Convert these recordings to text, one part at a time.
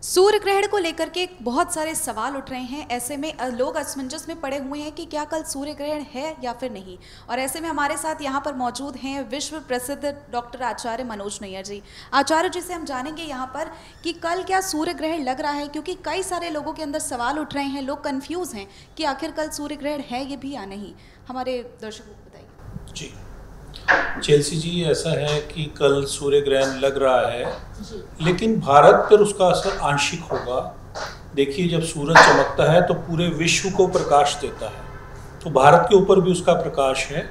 सूर्य ग्रहण को लेकर के बहुत सारे सवाल उठ रहे हैं। ऐसे में लोग असमंजस में पड़े हुए हैं कि क्या कल सूर्य ग्रहण है या फिर नहीं। और ऐसे में हमारे साथ यहाँ पर मौजूद हैं विश्व प्रसिद्ध डॉक्टर आचार्य मनोज नैयर जी। आचार्य जी से हम जानेंगे यहाँ पर कि कल क्या सूर्य ग्रहण लग रहा है, क्योंकि कई सारे लोगों के अंदर सवाल उठ रहे हैं, लोग कन्फ्यूज हैं कि आखिर कल सूर्य ग्रहण है ये भी या नहीं। हमारे दर्शकों को बताइए जी। चेल्सी जी, ऐसा है कि कल सूर्य ग्रहण लग रहा है, लेकिन भारत पर उसका असर आंशिक होगा। देखिए, जब सूरज चमकता है तो पूरे विश्व को प्रकाश देता है, तो भारत के ऊपर भी उसका प्रकाश है।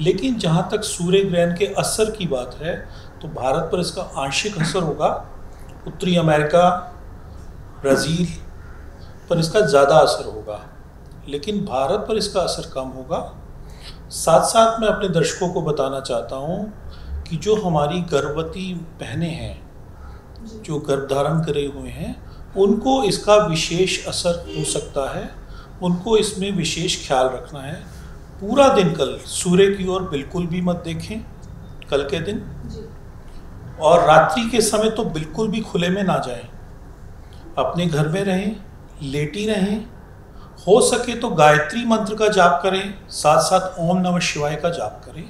लेकिन जहाँ तक सूर्य ग्रहण के असर की बात है तो भारत पर इसका आंशिक असर होगा। उत्तरी अमेरिका, ब्राज़ील पर इसका ज़्यादा असर होगा, लेकिन भारत पर इसका असर कम होगा। साथ साथ मैं अपने दर्शकों को बताना चाहता हूँ कि जो हमारी गर्भवती बहनें हैं, जो गर्भधारण करे हुए हैं, उनको इसका विशेष असर हो सकता है। उनको इसमें विशेष ख्याल रखना है। पूरा दिन कल सूर्य की ओर बिल्कुल भी मत देखें कल के दिन, और रात्रि के समय तो बिल्कुल भी खुले में ना जाएं। अपने घर में रहें, लेटी रहें। हो सके तो गायत्री मंत्र का जाप करें, साथ साथ ओम नमः शिवाय का जाप करें।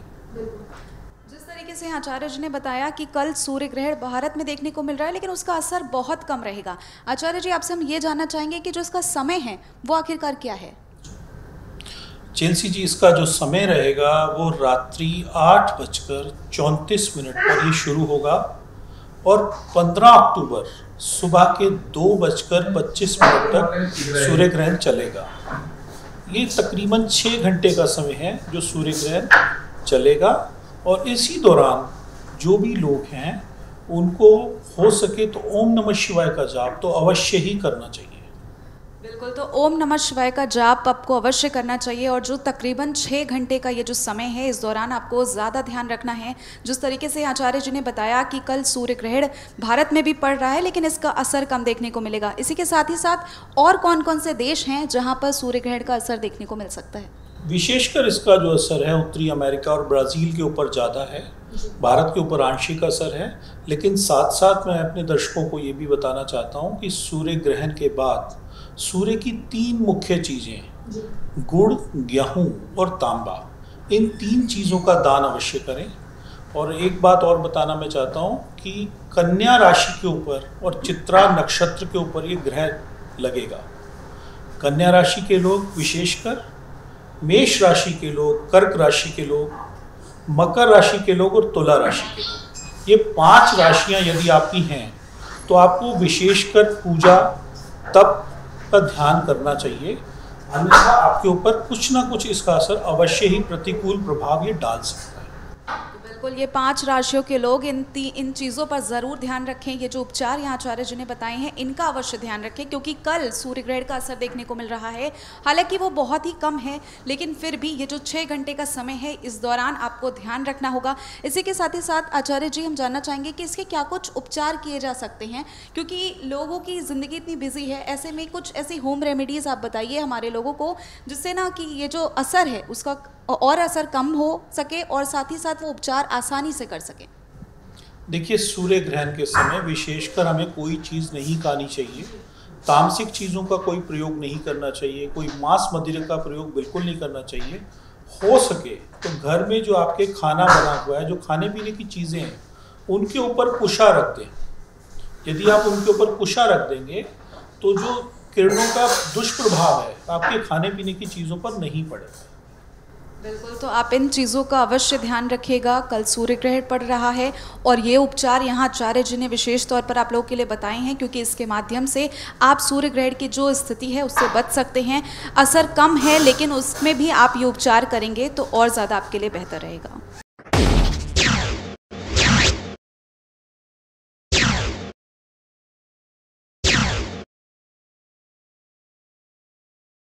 जिस तरीके से आचार्य जी ने बताया कि कल सूर्य ग्रहण भारत में देखने को मिल रहा है, लेकिन उसका असर बहुत कम रहेगा। आचार्य जी, आपसे हम ये जानना चाहेंगे कि जो इसका समय है वो आखिरकार क्या है। चेल्सी जी, इसका जो समय रहेगा वो रात्रि 8:34 पर ये शुरू होगा और 15 अक्टूबर सुबह के 2:25 तक सूर्य ग्रहण चलेगा। ये तकरीबन 6 घंटे का समय है जो सूर्य ग्रहण चलेगा, और इसी दौरान जो भी लोग हैं उनको हो सके तो ओम नमः शिवाय का जाप तो अवश्य ही करना चाहिए। बिल्कुल, तो ओम नमः शिवाय का जाप आपको अवश्य करना चाहिए। और जो तकरीबन 6 घंटे का ये जो समय है, इस दौरान आपको ज़्यादा ध्यान रखना है। जिस तरीके से आचार्य जी ने बताया कि कल सूर्य ग्रहण भारत में भी पड़ रहा है, लेकिन इसका असर कम देखने को मिलेगा। इसी के साथ ही साथ और कौन कौन से देश हैं जहाँ पर सूर्य ग्रहण का असर देखने को मिल सकता है? विशेषकर इसका जो असर है उत्तरी अमेरिका और ब्राज़ील के ऊपर ज़्यादा है। भारत के ऊपर आंशिक असर है। लेकिन साथ साथ मैं अपने दर्शकों को ये भी बताना चाहता हूँ कि सूर्य ग्रहण के बाद सूर्य की 3 मुख्य चीज़ें, गुड़, गेहूँ और तांबा, इन 3 चीज़ों का दान अवश्य करें। और एक बात और बताना मैं चाहता हूँ कि कन्या राशि के ऊपर और चित्रा नक्षत्र के ऊपर ये ग्रहण लगेगा। कन्या राशि के लोग, विशेषकर मेष राशि के लोग, कर्क राशि के लोग, मकर राशि के लोग और तुला राशि के लोग, ये 5 राशियाँ यदि आपकी हैं तो आपको विशेषकर पूजा तप का ध्यान करना चाहिए। अन्यथा आपके ऊपर कुछ ना कुछ इसका असर अवश्य ही प्रतिकूल प्रभाव ये डाल सकता है। बिल्कुल, ये 5 राशियों के लोग इन चीज़ों पर ज़रूर ध्यान रखें। ये जो उपचार यहाँ आचार्य जी ने बताए हैं, इनका अवश्य ध्यान रखें, क्योंकि कल सूर्य ग्रहण का असर देखने को मिल रहा है। हालांकि वो बहुत ही कम है, लेकिन फिर भी ये जो 6 घंटे का समय है, इस दौरान आपको ध्यान रखना होगा। इसी के साथ ही साथ आचार्य जी, हम जानना चाहेंगे कि इसके क्या कुछ उपचार किए जा सकते हैं, क्योंकि लोगों की ज़िंदगी इतनी बिजी है। ऐसे में कुछ ऐसी होम रेमेडीज़ आप बताइए हमारे लोगों को, जिससे ना कि ये जो असर है उसका और असर कम हो सके और साथ ही साथ वो उपचार आसानी से कर सके। देखिए, सूर्य ग्रहण के समय विशेषकर हमें कोई चीज़ नहीं खानी चाहिए। तामसिक चीज़ों का कोई प्रयोग नहीं करना चाहिए। कोई मांस मदिरा का प्रयोग बिल्कुल नहीं करना चाहिए। हो सके तो घर में जो आपके खाना बना हुआ है, जो खाने पीने की चीज़ें हैं, उनके ऊपर कुशा रख दें। यदि आप उनके ऊपर कुशा रख देंगे तो जो किरणों का दुष्प्रभाव है आपके खाने पीने की चीज़ों पर नहीं पड़ेगा। बिल्कुल, तो आप इन चीज़ों का अवश्य ध्यान रखिएगा। कल सूर्य ग्रहण पड़ रहा है और ये उपचार यहाँ आचार्य जी ने विशेष तौर पर आप लोगों के लिए बताए हैं, क्योंकि इसके माध्यम से आप सूर्य ग्रहण की जो स्थिति है उससे बच सकते हैं। असर कम है, लेकिन उसमें भी आप ये उपचार करेंगे तो और ज़्यादा आपके लिए बेहतर रहेगा।